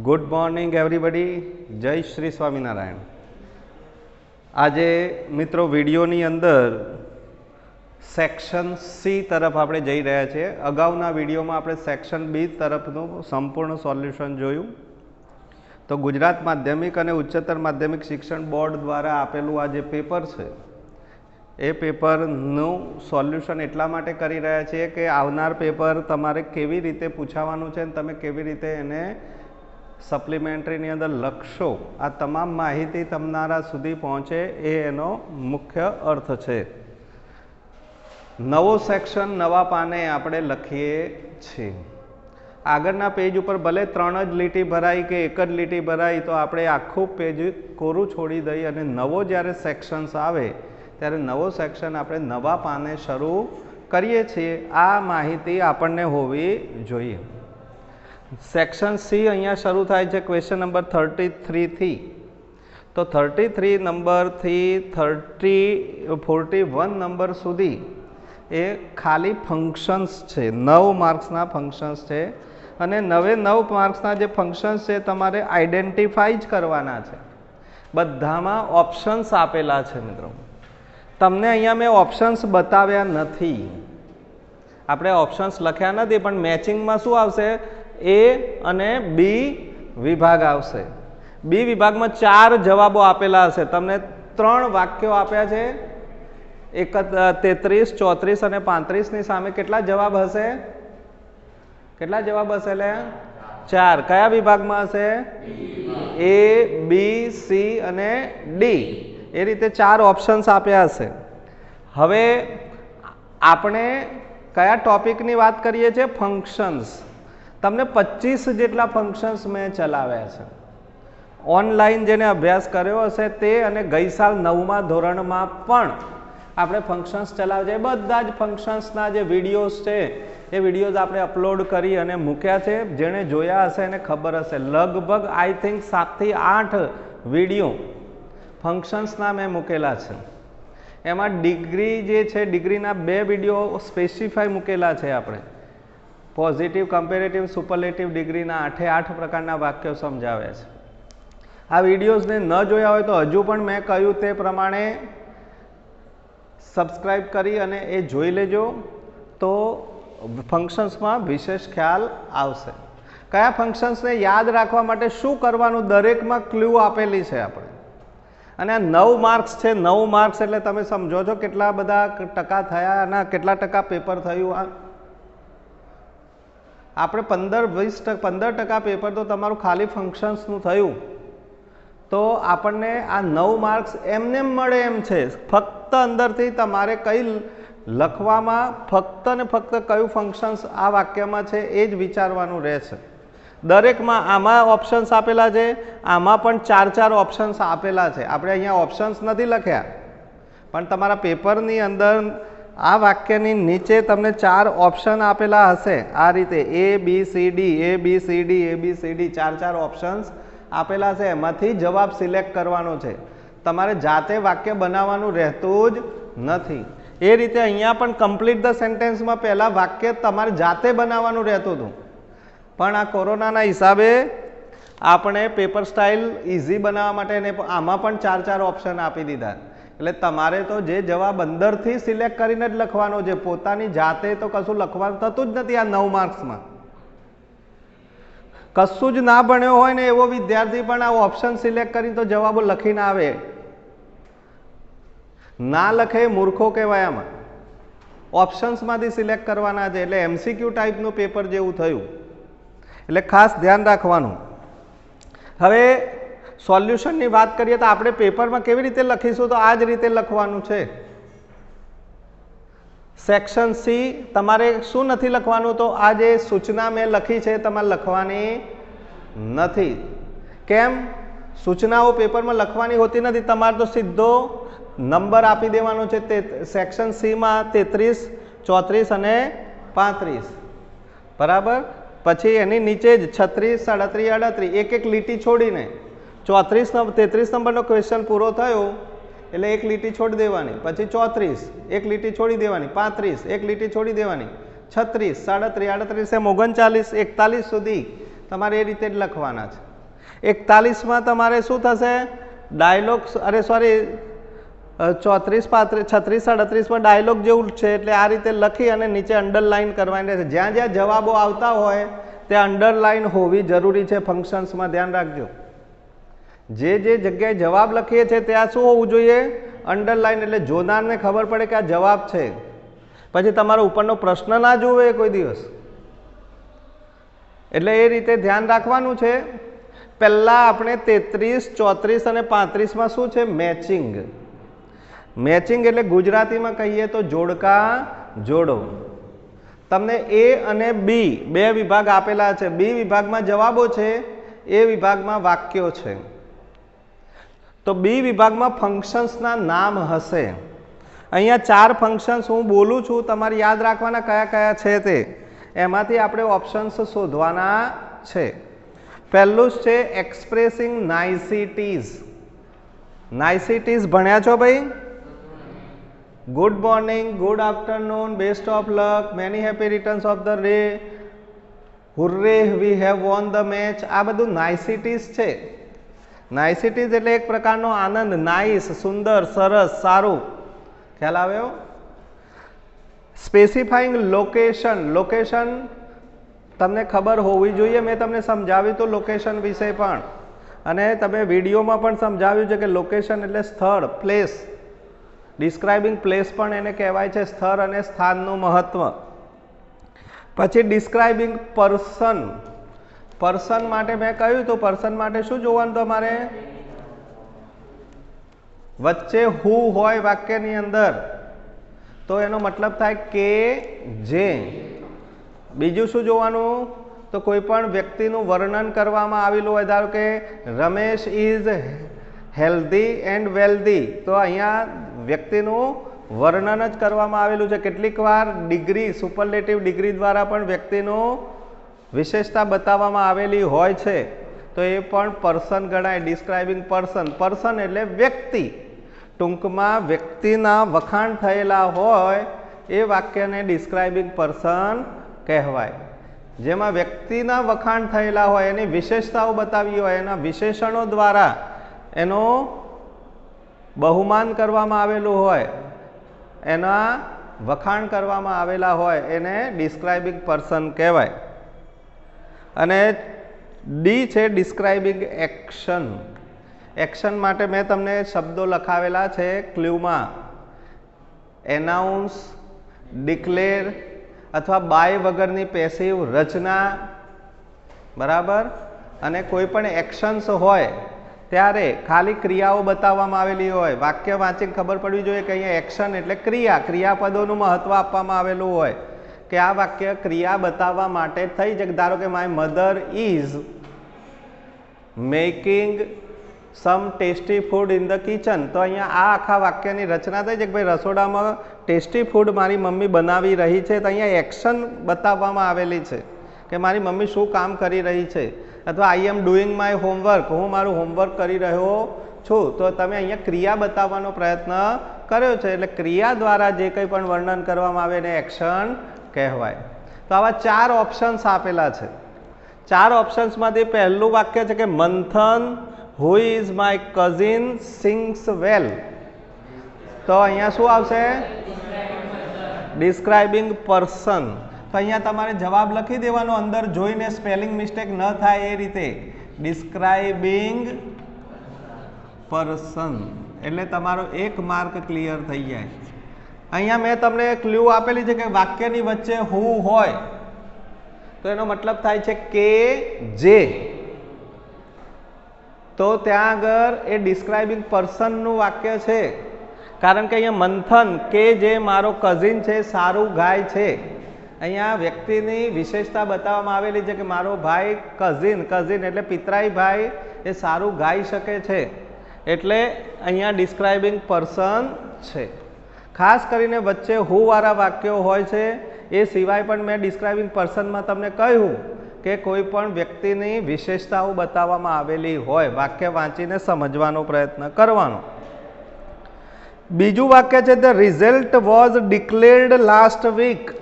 Good morning everybody, જય શ્રી સ્વામિનારાયણ। આજે મિત્રો વિડીયોની અંદર સેક્શન સી તરફ આપણે જઈ રહ્યા છીએ। અગાઉના વિડીયોમાં આપણે સેક્શન બી તરફનું સંપૂર્ણ સોલ્યુશન જોયું। તો ગુજરાત માધ્યમિક અને ઉચ્ચતર માધ્યમિક શિક્ષણ બોર્ડ દ્વારા આપેલું આ જે પેપર છે એ પેપરનું સોલ્યુશન એટલા માટે કરી રહ્યા છીએ કે આવનાર પેપર તમારે કેવી રીતે પૂછાવાનું છે અને તમે કેવી રીતે એને સપ્લિમેન્ટરીની અંદર લખશો, આ તમામ માહિતી તમારા સુધી પહોંચે એ એનો મુખ્ય અર્થ છે। નવો સેક્શન નવા પાને આપણે લખીએ છીએ। આગળના પેજ ઉપર ભલે 3 જ લીટી ભરાઈ કે 1 જ લીટી ભરાઈ, તો આપણે આખું પેજ કોરું છોડી દઈએ અને નવો જ્યારે સેક્શન્સ આવે ત્યારે નવો સેક્શન આપણે નવા પાને શરૂ કરીએ છીએ। આ માહિતી આપણને હોવી જોઈએ। સેક્શન સી અહીંયા શરૂ થાય છે ક્વેશ્ચન નંબર 33 થી। તો 33 નંબરથી 41 નંબર સુધી એ ખાલી ફંક્શન્સ છે, 9 માર્ક્સના ફંક્શન્સ છે અને 9 માર્ક્સના જે ફંક્શન્સ છે તમારે આઈડેન્ટિફાઈ જ કરવાના છે। બધામાં ઓપ્શન્સ આપેલા છે મિત્રો, તમને અહીંયા મેં ઓપ્શન્સ બતાવ્યા નથી, આપણે ઓપ્શન્સ લખ્યા નથી, પણ મેચિંગમાં શું આવશે, એ અને બી વિભાગ આવશે। બી વિભાગમાં 4 જવાબો આપેલા હશે, તમને 3 વાક્યો આપ્યા છે, 33, 34 અને 35 ની સામે કેટલા જવાબ હશે? કેટલા જવાબ હશે? એટલે 4। કયા વિભાગમાં હશે? એ, બી, સી અને ડી, એ રીતે 4 ઓપ્શન્સ આપ્યા હશે। હવે આપણે કયા ટોપિકની વાત કરીએ છીએ? ફંક્શન્સ। તમને 25 જેટલા ફંક્શન્સ મેં ચલાવ્યા છે ઓનલાઈન, જેને અભ્યાસ કર્યો હશે તે, અને ગઈ સાલ 9મા ધોરણમાં પણ આપણે ફંક્શન્સ ચલાવ્યા છે। બધા જ ફંક્શન્સના જે વિડીયોઝ છે એ વિડીયોઝ આપણે અપલોડ કરી અને મૂક્યા છે। જેણે જોયા હશે એને ખબર હશે, લગભગ આઈ થિંક 7 થી 8 વિડીયો ફંક્શન્સના મેં મૂકેલા છે। એમાં ડિગ્રી જે છે, ડિગ્રીના 2 વિડીયો સ્પેસિફાઈ મૂકેલા છે આપણે, પોઝિટિવ, કમ્પેરેટિવ, સુપરલેટિવ ડિગ્રીના 8 પ્રકારના વાક્યો સમજાવ્યા છે। આ વિડીયોઝને ન જોયા હોય તો હજુ પણ મેં કહ્યું તે પ્રમાણે સબસ્ક્રાઈબ કરી અને એ જોઈ લેજો, તો ફંક્શન્સમાં વિશેષ ખ્યાલ આવશે। કયા ફંક્શન્સને યાદ રાખવા માટે શું કરવાનું, દરેકમાં ક્લુ આપેલી છે આપણે। અને આ 9 માર્ક્સ છે, 9 માર્ક્સ એટલે તમે સમજો છો કેટલા બધા ટકા થયા અને કેટલા ટકા પેપર થયું। આપણે 15% પેપર તો તમારું ખાલી ફંક્શન્સનું થયું, તો આપણને આ 9 માર્ક્સ એમને મળે એમ છે। ફક્ત અંદરથી તમારે કઈ લખવામાં, ફક્ત ને ફક્ત કયું ફંક્શન્સ આ વાક્યમાં છે એ જ વિચારવાનું રહેશે। દરેકમાં આમાં ઓપ્શન્સ આપેલા છે, આમાં પણ 4 ઓપ્શન્સ આપેલા છે। આપણે અહીંયા ઓપ્શન્સ નથી લખ્યા, પણ તમારા પેપરની અંદર આ વાક્યની નીચે તમને 4 ઓપ્શન આપેલા હશે, આ રીતે A, B, C, D, A, B, C, D, A, B, C, D, 4 options આપેલા છે। એમાંથી જવાબ સિલેક્ટ કરવાનો છે, તમારે જાતે વાક્ય બનાવવાનું રહેતું જ નથી। એ રીતે અહીંયા પણ કમ્પ્લીટ ધ સેન્ટેન્સમાં પહેલા વાક્ય તમારે જાતે બનાવવાનું રહેતું હતું, પણ આ કોરોનાના હિસાબે આપણે પેપર સ્ટાઇલ ઇઝી બનાવવા માટે આમાં પણ 4 ઓપ્શન આપી દીધા। એટલે તમારે તો જે જવાબ અંદરથી સિલેક્ટ કરીને જ લખવાનો છે, પોતાની જાતે તો કશું લખવાનું થતું જ નથી। આ 9 માર્ક્સમાં કશું જ ના ભણ્યો હોય ને એવો વિદ્યાર્થી પણ આ ઓપ્શન સિલેક્ટ કરીને તો જવાબો લખીને આવે, ના લખે મૂર્ખો કહેવાય। આમાં ઓપ્શન્સમાંથી સિલેક્ટ કરવાના છે, એટલે MCQ ટાઈપનું પેપર જેવું થયું, એટલે ખાસ ધ્યાન રાખવાનું। હવે સોલ્યુશનની વાત કરીએ તો આપણે પેપરમાં કેવી રીતે લખીશું, તો આ જ રીતે લખવાનું છે। સેક્શન સી તમારે શું નથી લખવાનું, તો આ જે સૂચના મેં લખી છે તમારે લખવાની નથી। કેમ? સૂચનાઓ પેપરમાં લખવાની હોતી નથી, તમારે તો સીધો નંબર આપી દેવાનો છે। તે સેક્શન સીમાં 33, 34 અને 35, બરાબર। પછી એની નીચે જ 36, 37, 38 એક લીટી છોડીને 33 નંબરનો ક્વેશ્ચન પૂરો થયો એટલે એક લીટી છોડી દેવાની, પછી 34 એક લીટી છોડી દેવાની, 35 એક લીટી છોડી દેવાની, 36, 37, 38 એમ 39, 41 સુધી તમારે એ રીતે જ લખવાના છે। 41માં તમારે શું થશે? ડાયલોગ, અરે સોરી, 34, 35, 36, 37માં ડાયલોગ જેવું છે, એટલે આ રીતે લખી અને નીચે અંડરલાઇન કરવાની રહેશે. જ્યાં જ્યાં જવાબો આવતા હોય ત્યાં અંડરલાઇન હોવી જરૂરી છે. ફંક્શન્સમાં ધ્યાન રાખજો. જે જગ્યાએ જવાબ લખીએ છીએ ત્યાં શું હોવું જોઈએ? અંડરલાઇન, એટલે જોનારને ખબર પડે કે આ જવાબ છે. પછી તમારો ઉપરનો પ્રશ્ન ના જોવે કોઈ દિવસ. એટલે એ રીતે ધ્યાન રાખવાનું છે. પહેલાં આપણે 33, 34 અને 35માં શું છે? મેચિંગ. મેચિંગ એટલે ગુજરાતીમાં કહીએ તો જોડકા જોડો. તમને એ અને બી બે વિભાગ આપેલા છે. બી વિભાગમાં જવાબો છે, એ વિભાગમાં વાક્યો છે. તો બી વિભાગમાં ફંક્શન્સના નામ હશે. અહીંયા 4 ફંક્શન્સ હું બોલું છું, તમારે યાદ રાખવાના કયા કયા છે તે. એમાંથી આપણે ઓપ્શન્સ શોધવાના છે. પહેલું છે એક્સપ્રેસિંગ નાઇસિટીઝ. નાઇસિટીઝ ભણ્યા છો ભાઈ? Good morning, good afternoon, best of luck, many happy returns of the day, hurray we have won the match, આ બધું નાઇસિટીઝ છે. નાઇસિટીઝ એટલે એક પ્રકારનો આનંદ. નાઇસ, સુંદર, સરસ, સારું. ખ્યાલ આવ્યો? Specifying location. લોકેશન તમને ખબર હોવી જોઈએ. મેં તમને સમજાવ્યું તો લોકેશન વિશે પણ, અને તમે વિડીયોમાં પણ સમજાવ્યું છે કે લોકેશન એટલે સ્થળ, પ્લેસ. ડિસ્ક્રાઇબિંગ પ્લેસ પણ એને કહેવાય છે, સ્થળ અને સ્થાનનું મહત્વ. પછી ડિસ્ક્રાઇબિંગ પર્સન. પર્સન માટે મેં કહ્યું તો પર્સન માટે શું જોવાનું તમારે? વચ્ચે હુ હોય વાક્યની અંદર તો એનો મતલબ થાય કે જે. બીજું શું જોવાનું? તો કોઈ પણ વ્યક્તિનું વર્ણન કરવામાં આવેલું હોય. ધારો કે Ramesh is healthy and wealthy, તો અહીંયા વ્યક્તિનું વર્ણન જ કરવામાં આવેલું છે. કેટલીક વાર ડિગ્રી, સુપરલેટિવ ડિગ્રી દ્વારા પણ વ્યક્તિનું વિશેષતા બતાવવામાં આવેલી હોય છે, તો એ પણ પર્સન ગણાય. Describing person. પર્સન એટલે વ્યક્તિ. ટૂંકમાં વ્યક્તિના વખાણ થયેલા હોય એ વાક્યને ડિસ્ક્રાઇબિંગ પર્સન કહેવાય. જેમાં વ્યક્તિના વખાણ થયેલા હોય, એની વિશેષતાઓ બતાવી હોય, એના વિશેષણો દ્વારા એનો બહુમાન કરવામાં આવેલું હોય, એના વખાણ કરવામાં આવેલા હોય, એને ડિસ્ક્રાઇબિંગ પર્સન કહેવાય. અને ડી છે ડિસ્ક્રાઇબિંગ એક્શન. એક્શન માટે મેં તમને શબ્દો લખાવેલા છે ક્લ્યુમાં. એનાઉન્સ, ડિક્લેર અથવા બાય વગરની પેસિવ રચના, બરાબર. અને કોઈ પણ એક્શન્સ હોય ત્યારે ખાલી ક્રિયાઓ બતાવવામાં આવેલી હોય. વાક્ય વાંચીને ખબર પડવી જોઈએ કે અહીંયા એક્શન એટલે ક્રિયા, ક્રિયાપદોનું મહત્વ આપવામાં આવેલું હોય કે આ વાક્ય ક્રિયા બતાવવા માટે થઈ છે. ધારો કે my mother is making some tasty food in the kitchen, તો અહીંયા આ આખા વાક્યની રચના થઈ છે કે ભાઈ રસોડામાં ટેસ્ટી ફૂડ મારી મમ્મી બનાવી રહી છે. તો અહીંયા એક્શન બતાવવામાં આવેલી છે કે મારી મમ્મી શું કામ કરી રહી છે. અથવા આઈ એમ ડુઈંગ માય હોમવર્ક, હું મારું હોમવર્ક કરી રહ્યો છું. તો તમે અહીંયા ક્રિયા બતાવવાનો પ્રયત્ન કર્યો છે, એટલે ક્રિયા દ્વારા જે કંઈ પણ વર્ણન કરવામાં આવે એને એક્શન કહેવાય. તો આવા 4 ઓપ્શન્સ આપેલા છે. 4 ઓપ્શન્સમાંથી પહેલું વાક્ય છે કે Manthan who is my cousin sings well, તો અહીંયા શું આવશે? Describing person. તો અહીંયા તમારે જવાબ લખી દેવાનો, અંદર જોઈને સ્પેલિંગ મિસ્ટેક ન થાય એ રીતે. ડિસ્ક્રાઇબિંગ પર્સન એટલે તમારો 1 માર્ક ક્લિયર થઈ જાય. અહીંયા મેં તમને ક્લ્યુ આપેલી છે કે વાક્યની વચ્ચે હુ હોય તો એનો મતલબ થાય છે કે જે. તો ત્યાં આગળ એ ડિસ્ક્રાઇબિંગ પર્સનનું વાક્ય છે, કારણ કે અહીંયા મંથન કે જે મારો કઝિન છે સારું ગાય છે. અહીંયા વ્યક્તિની વિશેષતા બતાવવામાં આવેલી છે કે મારો ભાઈ કઝિન એટલે પિતરાઈ ભાઈ એ સારું ગાઈ શકે છે, એટલે અહીંયા ડિસ્ક્રાઇબિંગ પર્સન છે. ખાસ કરીને વચ્ચે હુ વાળા વાક્યો હોય છે. એ સિવાય પણ મેં ડિસ્ક્રાઇબિંગ પર્સનમાં તમને કહ્યું કે કોઈ પણ વ્યક્તિની વિશેષતાઓ બતાવવામાં આવેલી હોય, વાક્ય વાંચીને સમજવાનો પ્રયત્ન કરવાનો. બીજું વાક્ય છે the result was declared last week.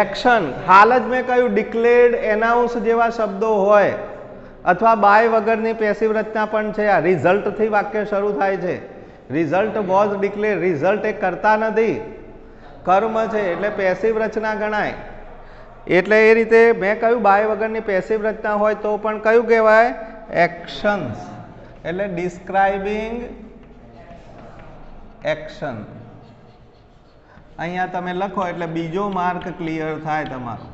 Action. હાલ જ મેં કહ્યું ડિક્લેર્ડ, એનાઉન્સ જેવા શબ્દો હોય અથવા બાય વગરની પેસિવ રચના પણ છે. આ રિઝલ્ટથી વાક્ય શરૂ થાય છે. રિઝલ્ટ વોઝ ડિક્લેર, રિઝલ્ટ એ કરતા નથી, કર્મ છે એટલે પેસિવ રચના ગણાય. એટલે એ રીતે મેં કહ્યું બાય વગરની પેસિવ રચના હોય તો પણ કયું કહેવાય? એક્શન્સ. એટલે ડિસ્ક્રાઇબિંગ એક્શન. અહીંયા તમે લખો એટલે બીજો માર્ક ક્લિયર થાય તમારો.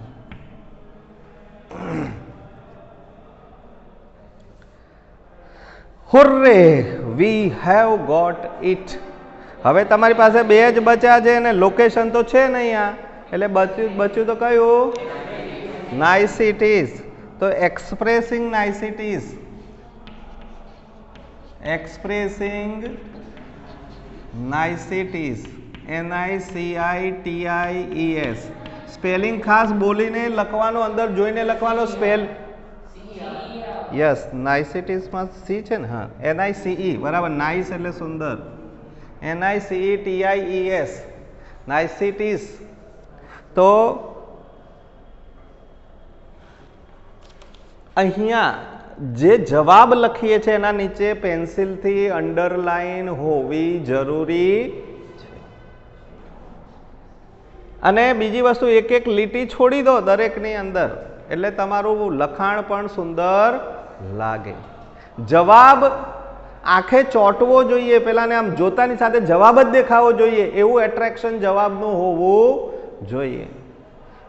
હુર્રે, વી હેવ ગોટ ઇટ. હવે તમારી પાસે બે જ બચ્યા છે અને લોકેશન તો છે ને અહીંયા, એટલે બચ્યું તો કયું? નાઇસિટીઝ. તો એક્સપ્રેસિંગ નાઇસિટીઝ, એક્સપ્રેસિંગ નાઇસિટીઝ, NICITIES. સ્પેલિંગ ખાસ બોલીને લખવાનું, અંદર જોઈને લખવાનો સ્પેલ. યસ, નાઇસિટીઝમાં સી છે ને? હા, NICE, બરાબર. નાઇસ એટલે સુંદર. NICETIES, નાઇસિટીઝ. તો અહીંયા જે જવાબ લખીએ છીએ એના નીચે પેન્સિલથી અંડરલાઈન હોવી જરૂરી છે. અને બીજી વસ્તુ, એક એક લીટી છોડી દો દરેકની અંદર, એટલે તમારું લખાણ પણ સુંદર લાગે. જવાબ આંખે ચોંટવો જોઈએ, પેલાને આમ જોતાની સાથે જવાબ જ દેખાવો જોઈએ, એવું એટ્રેક્શન જવાબનું હોવું જોઈએ.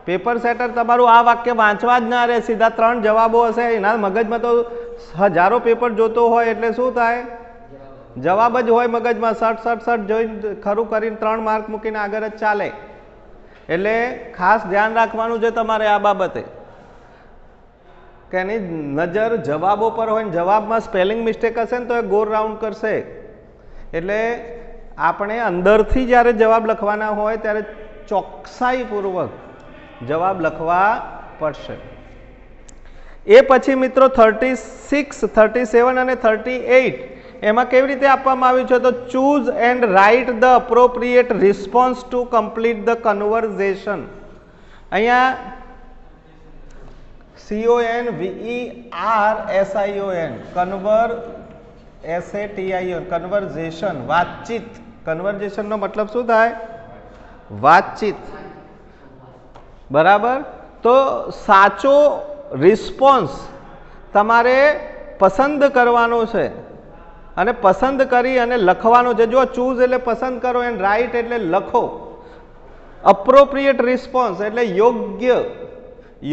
પેપર સેટર તમારું આ વાક્ય વાંચવા જ ના રહે, સીધા 3 જવાબો હશે, એના મગજમાં તો હજારો પેપર જોતો હોય એટલે શું થાય? જવાબ જ હોય મગજમાં. સટ જોઈને ખરું કરીને 3 માર્ક મૂકીને આગળ જ ચાલે. એટલે ખાસ ધ્યાન રાખવાનું છે તમારે આ બાબતે કે એની નજર જવાબો પર હોય ને જવાબમાં સ્પેલિંગ મિસ્ટેક હશે ને તો એ ગોળ રાઉન્ડ કરશે. એટલે આપણે અંદરથી જ્યારે જવાબ લખવાના હોય ત્યારે ચોકસાઈપૂર્વક જવાબ લખવા પડશે. એ પછી મિત્રો 36, 37 અને 38 એમાં કેવી રીતે આપવામાં આવ્યું છે? તો choose and write the appropriate response to complete the conversation. અહીંયા કન્વર્ઝેશન, વાતચીત. કન્વર્ઝેશનનો મતલબ શું થાય? વાતચીત, બરાબર. તો સાચો રિસ્પોન્સ તમારે પસંદ કરવાનો છે અને પસંદ કરી અને લખવાનો છે. જો ચૂઝ એટલે પસંદ કરો, એન્ડ રાઇટ એટલે લખો. અપ્રોપ્રિએટ રિસ્પોન્સ એટલે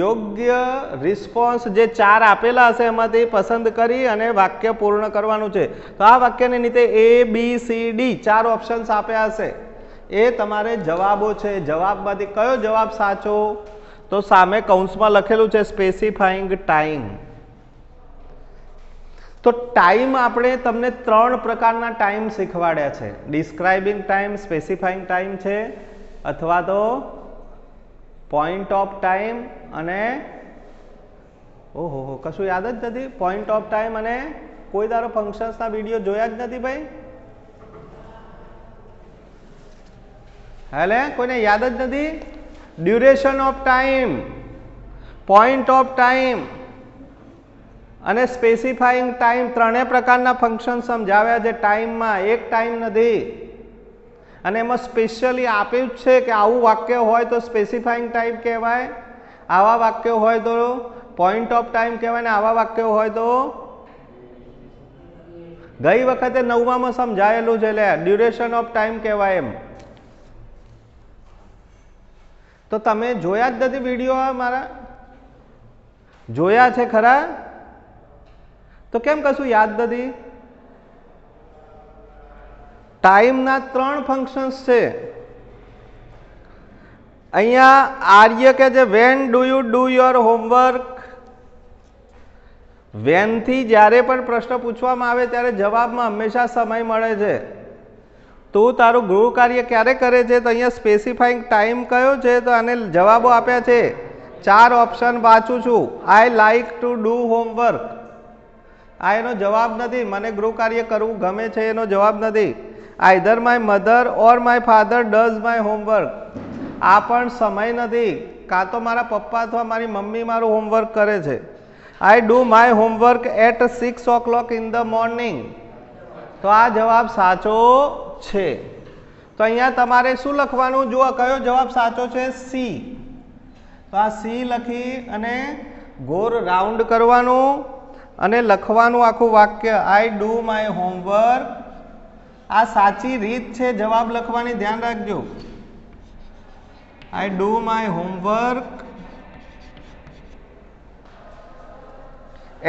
યોગ્ય રિસ્પોન્સ જે 4 આપેલા હશે એમાંથી પસંદ કરી અને વાક્ય પૂર્ણ કરવાનું છે. તો આ વાક્યને નીચે ABCD 4 ઓપ્શન્સ આપ્યા હશે, એ તમારે જવાબો છે. જવાબમાંથી કયો જવાબ સાચો? તો સામે કૌંસમાં લખેલું છે સ્પેસિફાઈંગ ટાઈમ. તો ટાઈમ આપણે તમને 3 પ્રકારના ટાઈમ શીખવાડ્યા છે. ડિસ્ક્રાઇબિંગ ટાઈમ, સ્પેસિફાઈંગ ટાઈમ છે, અથવા તો પોઈન્ટ ઓફ ટાઈમ અને ઓહો કશું યાદ જ નથી. પોઈન્ટ ઓફ ટાઈમ અને કોઈ તારો ફંક્શન્સના વિડીયો જોયા જ નથી ભાઈ? હેલે કોઈને યાદ જ નથી? Duration of time, point of time અને સ્પેસિફાઈંગ ટાઈમ, 3 પ્રકારના ફંક્શન સમજાવ્યા છે ટાઈમમાં. એક ટાઈમ નથી. અને એમાં સ્પેશિયલી આપ્યું જ છે કે આવું વાક્ય હોય તો સ્પેસિફાઈંગ ટાઈમ કહેવાય, આવા વાક્યો હોય તો પોઈન્ટ ઓફ ટાઈમ કહેવાય, ને આવા વાક્યો હોય તો ગઈ વખતે 9માં સમજાયેલું છે, એટલે ડ્યુરેશન ઓફ ટાઈમ કહેવાય એમ. તો તમે જોયા જ નથી વિડીયો મારા? જોયા છે ખરા? તો કેમ કશું યાદ નથી? ટાઈમના 3 ફંક્શન્સ છે. અહીંયા આર્ય કે છે when do you do your homework. When થી જ્યારે પણ પ્રશ્ન પૂછવામાં આવે ત્યારે જવાબમાં હંમેશા સમય મળે છે. તું તારું ગૃહ કાર્ય ક્યારે કરે છે? તો અહીંયા સ્પેસિફાઈંગ ટાઈમ કયો છે? તો આને જવાબો આપ્યા છે. 4 ઓપ્શન વાંચું છું. I like to do homework, આ એનો જવાબ નથી. મને ગૃહ કાર્ય કરવું ગમે છે એનો જવાબ નથી. Either my mother or my father does my homework, આ પણ સમય નથી. કાં તો મારા પપ્પા અથવા મારી મમ્મી મારું હોમવર્ક કરે છે. I do my homework at 6 o'clock in the morning. તો આ જવાબ સાચો છે. તો અહીંયા તમારે શું લખવાનું? જુઓ કયો જવાબ સાચો છે? સી. તો આ સી લખી અને ગોળ રાઉન્ડ કરવાનું અને લખવાનું આખું વાક્ય આઈ ડુ માય હોમવર્ક. આ સાચી રીત છે જવાબ લખવાની, ધ્યાન રાખજો. I do my homework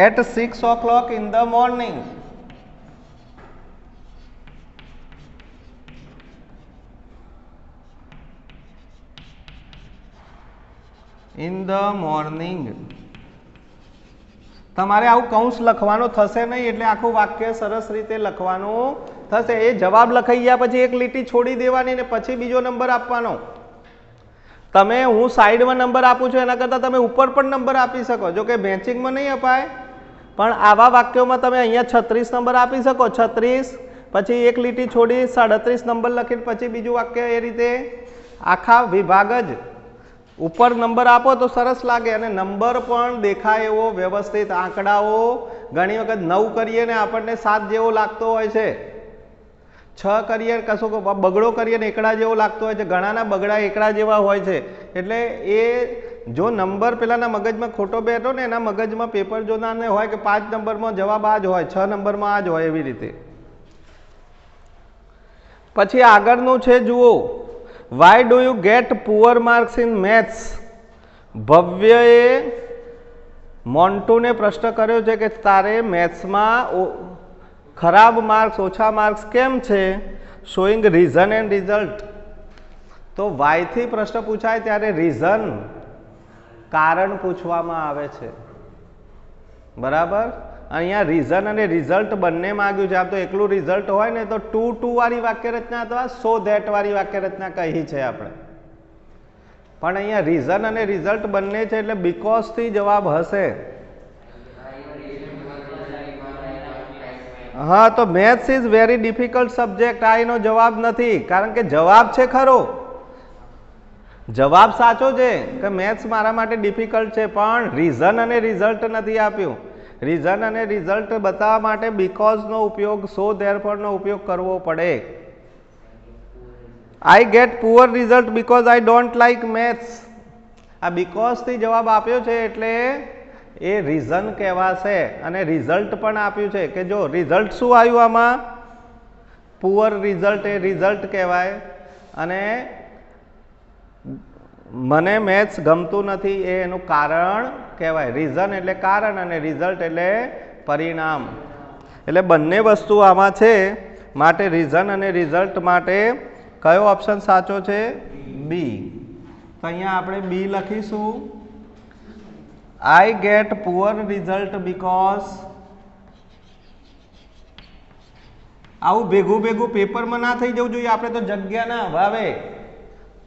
at 6 o'clock in the morning. In the morning. તમારે આવું કૌંસ લખવાનો થશે નહીં, એટલે આખું વાક્ય સરસ રીતે લખવાનું થશે. એ જવાબ લખાઈ ગયા પછી એક લીટી છોડી દેવાની ને પછી બીજો નંબર આપવાનો. તમે હું સાઈડમાં નંબર આપું છું એના કરતાં તમે ઉપર પણ નંબર આપી શકો. જો કે મેચિંગમાં નહીં અપાય, પણ આવા વાક્યોમાં તમે અહીંયા 36 નંબર આપી શકો. 36 પછી એક લીટી છોડી 37 નંબર લખીને પછી બીજું વાક્ય. એ રીતે આખા વિભાગ જ ઉપર નંબર આપો તો સરસ લાગે અને નંબર પણ દેખાય એવો વ્યવસ્થિત. આંકડાઓ ઘણી વખત 9 કરીએ ને આપણને 7 જેવો લાગતો હોય છે, 6 કરીએ કશો બગડો કરીએ ને એકડા જેવો લાગતો હોય છે, ઘણાના બગડા એકડા જેવા હોય છે. એટલે એ જો નંબર પેલાના મગજમાં ખોટો બેઠો ને એના મગજમાં પેપર જોનારને હોય કે 5 નંબરમાં જવાબ આ જ હોય, 6 નંબરમાં આ જ હોય, એવી રીતે. પછી આગળનું છે જુઓ, why do you get poor marks in maths. ભવ્યએ મોન્ટુને પ્રશ્ન કર્યો છે કે તારે મેથ્સમાં ખરાબ માર્ક્સ, ઓછા માર્ક્સ કેમ છે? Showing reason and result. તો વાયથી પ્રશ્ન પૂછાય ત્યારે રીઝન, કારણ પૂછવામાં આવે છે, બરાબર. અહીંયા રીઝન અને રિઝલ્ટ બંને માંગ્યું છે. આમ તો એકલું રિઝલ્ટ હોય ને તો ટુ વાળી વાક્ય રચના અથવા સો ધેટ વાળી વાક્ય રચના કહી છે આપણે, પણ અહીંયા રીઝન અને રિઝલ્ટ બંને છે એટલે બીકોઝ થી જવાબ હશે. હા, તો maths is very difficult subject. આ એનો જવાબ નથી, કારણ કે જવાબ છે ખરો, જવાબ સાચો છે કે મેથ્સ મારા માટે ડિફિકલ્ટ છે, પણ રીઝન અને રિઝલ્ટ નથી આપ્યું. રીઝન અને રિઝલ્ટ બતાવવા માટે બીકોઝનો ઉપયોગ, સો ધેરફોરનો ઉપયોગ કરવો પડે. I get poor result because I don't like maths. આ બીકોઝ થી જવાબ આપ્યો છે એટલે એ રીઝન કહેવાશે. અને રિઝલ્ટ પણ આપ્યું છે કે જો રિઝલ્ટ શું આવ્યું આમાં? પુઅર રિઝલ્ટ, એ રિઝલ્ટ કહેવાય. અને મને મેથ્સ ગમતું નથી એ એનું કારણ કહેવાય. રીઝન એટલે કારણ અને રિઝલ્ટ એટલે પરિણામ. એટલે બંને વસ્તુ આમાં છે, માટે રીઝન અને રિઝલ્ટ માટે કયો ઓપ્શન સાચો છે? બી. તો અહીંયા આપણે બી લખીશું. I get poor result because. આવું ભેગું ભેગું પેપરમાં ના થઈ જવું જોઈએ. આપણે તો જગ્યા ના અભાવે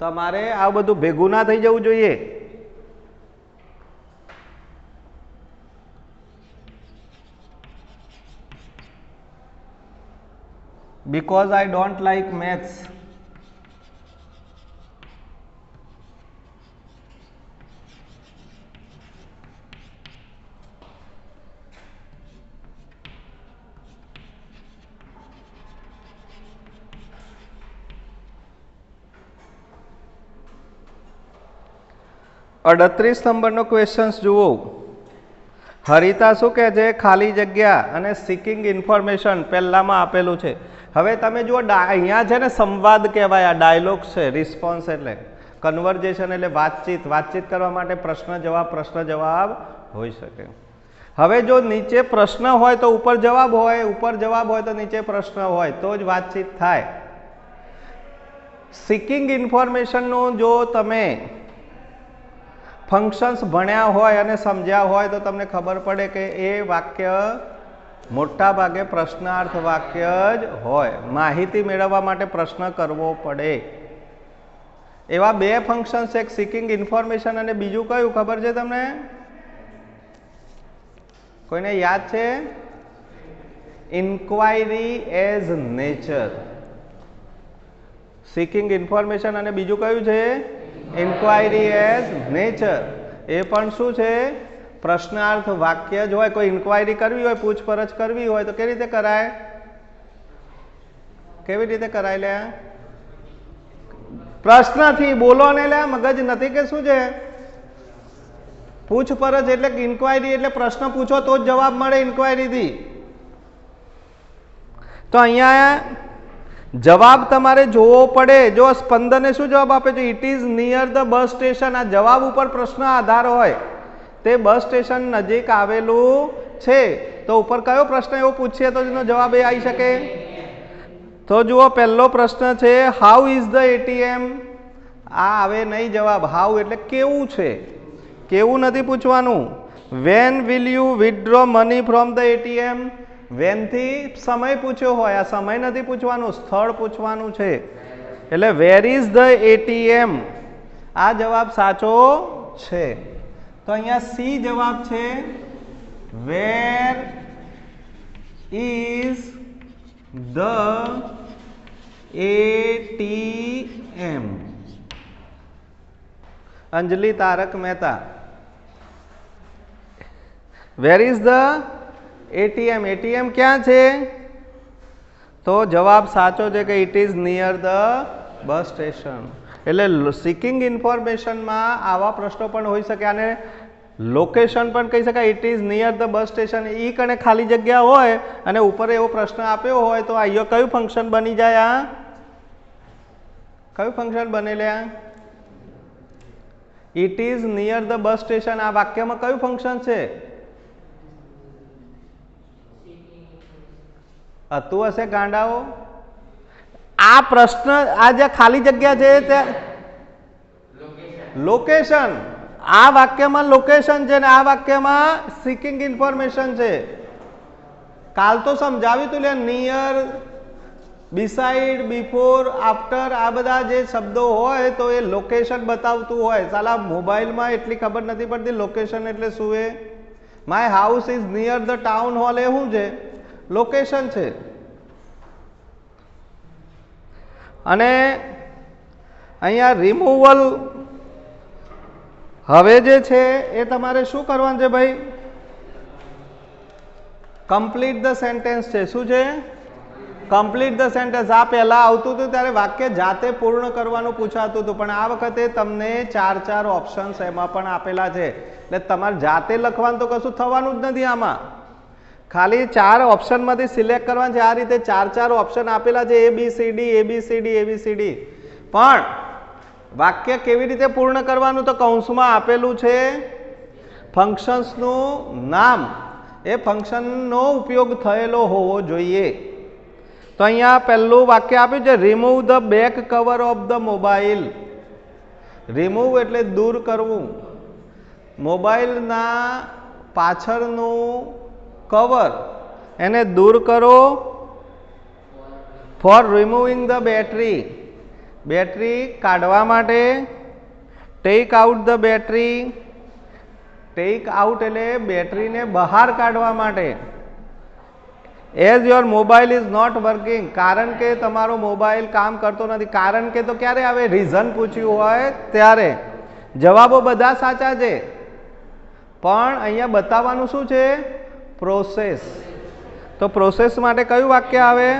તમારે આ બધું ભેગું ના થઈ જવું જોઈએ. Because I don't like maths. અડત્રીસ નંબરનો ક્વેશ્ચન જુઓ. હરિતા શું કહે છે? ખાલી જગ્યા અને સિકિંગ ઇન્ફોર્મેશન પહેલામાં આપેલું છે. હવે તમે જુઓ અહીંયા છે ને સંવાદ કહેવાય, આ ડાયલોગ છે. રિસ્પોન્સ એટલે કન્વર્ઝેશન એટલે વાતચીત. વાતચીત કરવા માટે પ્રશ્ન જવાબ હોઈ શકે. હવે જો નીચે પ્રશ્ન હોય તો ઉપર જવાબ હોય, ઉપર જવાબ હોય તો નીચે પ્રશ્ન હોય, તો જ વાતચીત થાય. સિકિંગ ઇન્ફોર્મેશનનું જો તમે ફંક્શન્સ ભણ્યા હોય અને સમજ્યા હોય તો તમને ખબર પડે કે એ વાક્ય મોટા ભાગે પ્રશ્નાર્થ વાક્ય જ હોય. માહિતી મેળવવા માટે પ્રશ્ન કરવો પડે. એવા બે ફંક્શન્સ છે, એક સિકિંગ ઇન્ફોર્મેશન અને બીજું કયું ખબર છે તમને? કોઈને યાદ છે? Inquiry as nature. Seeking information અને બીજું કયું છે? Inquiry as nature. એ પણ શું છે? પ્રશ્નાર્થ વાક્ય જ હોય, કોઈ ઇન્ક્વાયરી કરવી હોય, પૂછપરછ કરવી હોય તો કેવી રીતે કરાય? કેવી રીતે કરાય? લે પ્રશ્નથી બોલો ને, લે મગજ નથી કે શું છે? પૂછપરછ એટલે ઇન્ક્વાયરી, એટલે પ્રશ્ન પૂછો તો જ જવાબ મળે ઇન્ક્વાયરીથી. તો અહીંયા જવાબ તમારે જોવો પડે. જો સ્પંદને શું જવાબ આપે છે? It is near the bus station. આ જવાબ ઉપર પ્રશ્ન આધાર હોય, તે બસ સ્ટેશન નજીક આવેલું છે. તો ઉપર કયો પ્રશ્ન એવો પૂછીએ તો એનો જવાબ એ આવી શકે? તો જુઓ, પહેલો પ્રશ્ન છે હાઉ ઇઝ ધ એટીએમ. આ આવે નહીં જવાબ. હાઉ એટલે કેવું છે, કેવું નથી પૂછવાનું. When will you withdraw money from the ATM. When થી સમય પૂછ્યો હોય, આ સમય નથી પૂછવાનું, સ્થળ પૂછવાનું છે. એટલે વેર ઇઝ ધ એટીએમ, આ જવાબ સાચો છે. તો અહીંયા સી જવાબ છે. Where is the ATM. Anjali Tarak Mehta. Where is the ATM. ATM ક્યાં છે? તો જવાબ સાચો છે કે it is near the bus station. એટલે સિકિંગ ઇન્ફોર્મેશનમાં આવા પ્રશ્નો પણ હોઈ શકે, અને લોકેશન પણ કહી શકાય. It is near the bus station. ઈ કણે ખાલી જગ્યા હોય અને ઉપર એવો પ્રશ્ન આપ્યો હોય તો અહીંયા કયું ફંક્શન બની જાય? આ કયું ફંક્શન બને? લે it is near the bus station. આ વાક્યમાં કયું ફંક્શન છે? હતું હશે ગાંડાઓ. આ પ્રશ્ન, આ જે ખાલી જગ્યા છે તે લોકેશન. આ વાક્યમાં લોકેશન છે ને આ વાક્યમાં સિકિંગ ઇન્ફોર્મેશન છે. કાલ તો સમજાવ્યું તું લે, નિયર, બિસાઇડ, બિફોર, આફ્ટર, આ બધા જે શબ્દો હોય તો એ લોકેશન બતાવતું હોય. સાલા મોબાઈલમાં એટલી ખબર નથી પડતી લોકેશન એટલે શું. એ my house is near the town hall, એ શું છે? લોકેશન છે. અને અહીંયા રિમૂવલ, હવે જે છે એ તમારે શું કરવાનું છે ભાઈ? કમ્પ્લીટ ધ સેન્ટેન્સ છે. શું છે? Complete the sentence. આ પહેલા આવતું હતું ત્યારે વાક્ય જાતે પૂર્ણ કરવાનું પૂછાતું હતું, પણ આ વખતે તમને 4 ઓપ્શન્સ એમાં પણ આપેલા છે. એટલે તમારે જાતે લખવાનું તો કશું થવાનું જ નથી. આમાં ખાલી 4 ઓપ્શનમાંથી સિલેક્ટ કરવાનું છે. આ રીતે 4 ઓપ્શન આપેલા છે, ABCD ABCD ABCD. પણ વાક્ય કેવી રીતે પૂર્ણ કરવાનું? તો કૌંસમાં આપેલું છે ફંક્શન્સનું નામ. એ ફંક્શનનો ઉપયોગ થયેલો હોવો જોઈએ. તો અહીંયા પહેલું વાક્ય આપ્યું છે remove the back cover of the mobile. Remove એટલે દૂર કરવું. મોબાઈલના પાછળનું કવર એને દૂર કરો. For removing the battery, battery કાઢવા માટે. Take out the battery, take out એટલે બેટરીને બહાર કાઢવા માટે. As your mobile is not working, કારણ કે તમારો મોબાઈલ કામ કરતો નથી. કારણ કે તો ક્યારે આવે? રીઝન પૂછ્યું હોય ત્યારે. જવાબો બધા સાચા છે, પણ અહીંયા બતાવવાનું શું છે? પ્રોસેસ. તો પ્રોસેસ માટે કયું વાક્ય આવે?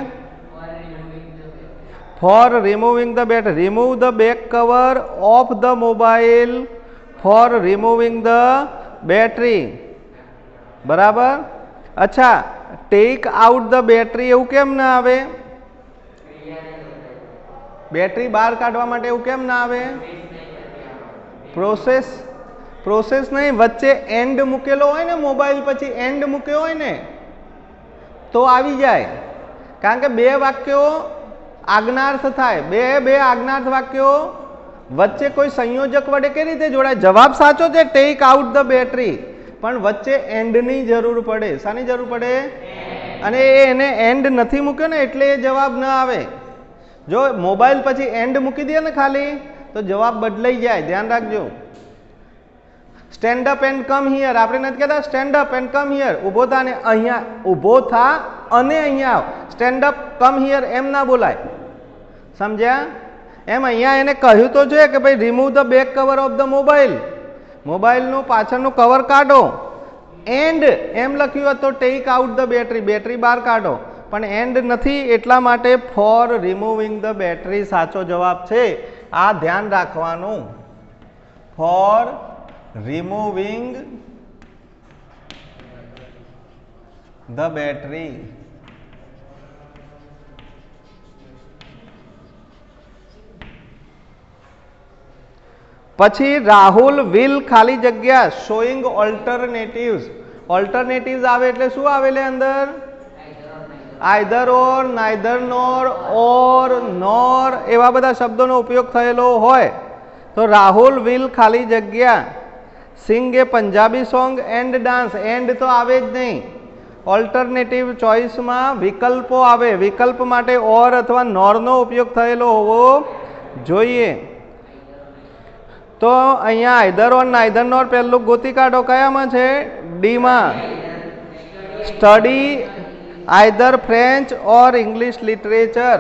For removing the battery. Remove the back cover of the mobile for removing the battery. બરાબર. અચ્છા, ટેક આઉટ ધ બેટરી એવું કેમ ના આવે? બેટરી બહાર કાઢવા માટે એવું કેમ ના આવે? પ્રોસેસ. પ્રોસેસ નહીં, વચ્ચે એન્ડ મૂકેલો હોય ને, મોબાઈલ પછી એન્ડ મૂક્યો હોય ને તો આવી જાય. કારણ કે 2 વાક્યો આજ્ઞાર્થ થાય. બે આજ્ઞાર્થ વાક્યો વચ્ચે કોઈ સંયોજક વડે કેવી રીતે જોડાય? જવાબ સાચો છે, ટેક આઉટ ધ બેટરી, પણ વચ્ચે એન્ડની જરૂર પડે. શાની જરૂર પડે? અને એને એન્ડ નથી મૂક્યો ને એટલે એ જવાબ ન આવે. જો મોબાઈલ પછી એન્ડ મૂકી દે ને ખાલી તો જવાબ બદલાઈ જાય. ધ્યાન રાખજો. Stand up and come here, આપણે નથી કહેતા stand up and come here, ઊભો થા ને અહીંયા ઊભો થા અને અહીંયા આવ. સ્ટેન્ડ અપ કમ હિયર એમ ના બોલાય. સમજ્યા? એમ અહીંયા એને કહ્યું તો છે કે ભાઈ remove the back cover of the mobile, મોબાઈલનું પાછળનું કવર કાઢો. એન્ડ એમ લખ્યું હોત તો take out the battery, battery બહાર કાઢો, પણ એન્ડ નથી એટલા માટે ફોર રિમૂવિંગ ધ બેટરી સાચો જવાબ છે. આ ધ્યાન રાખવાનું, ફોર રિમૂવિંગ ધ બેટરી. પછી રાહુલ વિલ ખાલી જગ્યા શોઈંગ ઓલ્ટરનેટિવ્સ. ઓલ્ટરનેટિવ્સ આવે એટલે શું આવે લે અંદર? આઈધર ઓર, નાઈધર નોર, ઓર, નોર એવા બધા શબ્દોનો ઉપયોગ થયેલો હોય. તો રાહુલ વિલ ખાલી જગ્યા sing a Punjabi song and dance. And તો આવે જ નહીં. ઓલ્ટરનેટિવ ચોઇસમાં વિકલ્પો આવે. વિકલ્પ માટે ઓર અથવા નોરનો ઉપયોગ થયેલો હોવો જોઈએ. તો અહીંયા આઈધર ઓર નાઈધર નોર પહેલું ગોતી કાઢો. કયામાં છે? ડીમાં. Study either French or English literature.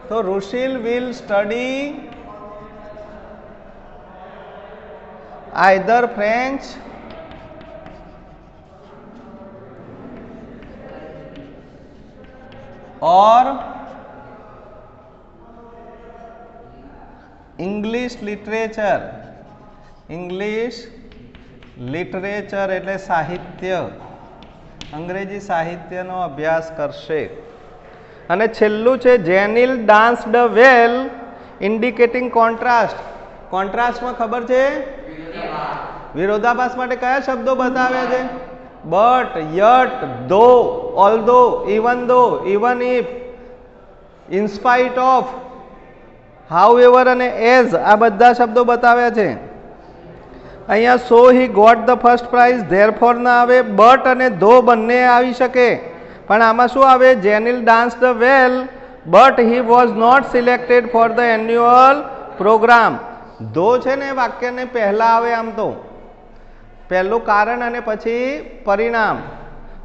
તો Rushil will study either French or English literature. English literature એટલે સાહિત્ય, અંગ્રેજી સાહિત્યનો અભ્યાસ કરશે. અને છેલ્લું છે Jenil danced well indicating contrast. કોન્ટ્રાસ્ટમાં ખબર છે? વિરોધાભાસ માટે કયા શબ્દો બતાવ્યા છે? But, yet, though, although, even though, even if, in spite of, however અને એઝ આ બધા શબ્દો બતાવ્યા છે. અહીંયા so he got the first prize therefore ના આવે, બટ અને ધો બંને આવી શકે, પણ આમાં શું આવે? Jenil dance the well but he was not selected for the annual programme. ધો છે ને વાક્યને પહેલા આવે, આમ તો પહેલું કારણ અને પછી પરિણામ.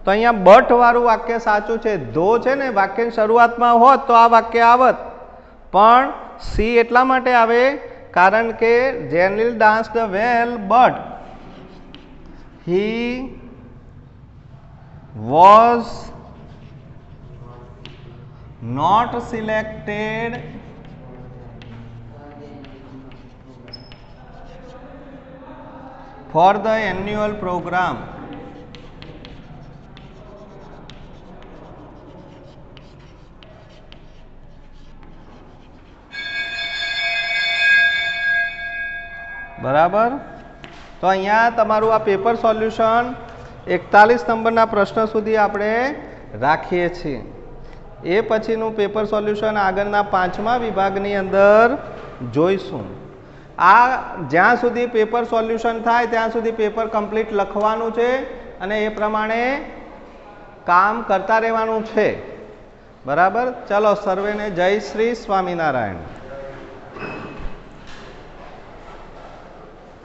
તો અહીંયા બટ વાળું વાક્ય સાચું છે. ધો છે ને વાક્યની શરૂઆતમાં હોત તો આ વાક્ય આવત, પણ સી એટલા માટે આવે કારણ કે Jenil dance the well but he was not selected for the annual programme. બરાબર. તો અહીંયા તમારું આ પેપર સોલ્યુશન 41 નંબરના પ્રશ્ન સુધી આપણે રાખીએ છીએ. એ પછીનું પેપર સોલ્યુશન આગળના 5મા વિભાગની અંદર જોઈશું. આ જ્યાં સુધી પેપર સોલ્યુશન થાય ત્યાં સુધી પેપર કમ્પ્લીટ લખવાનું છે અને એ પ્રમાણે કામ કરતા રહેવાનું છે. બરાબર. ચલો સર્વેને જય શ્રી સ્વામિનારાયણ.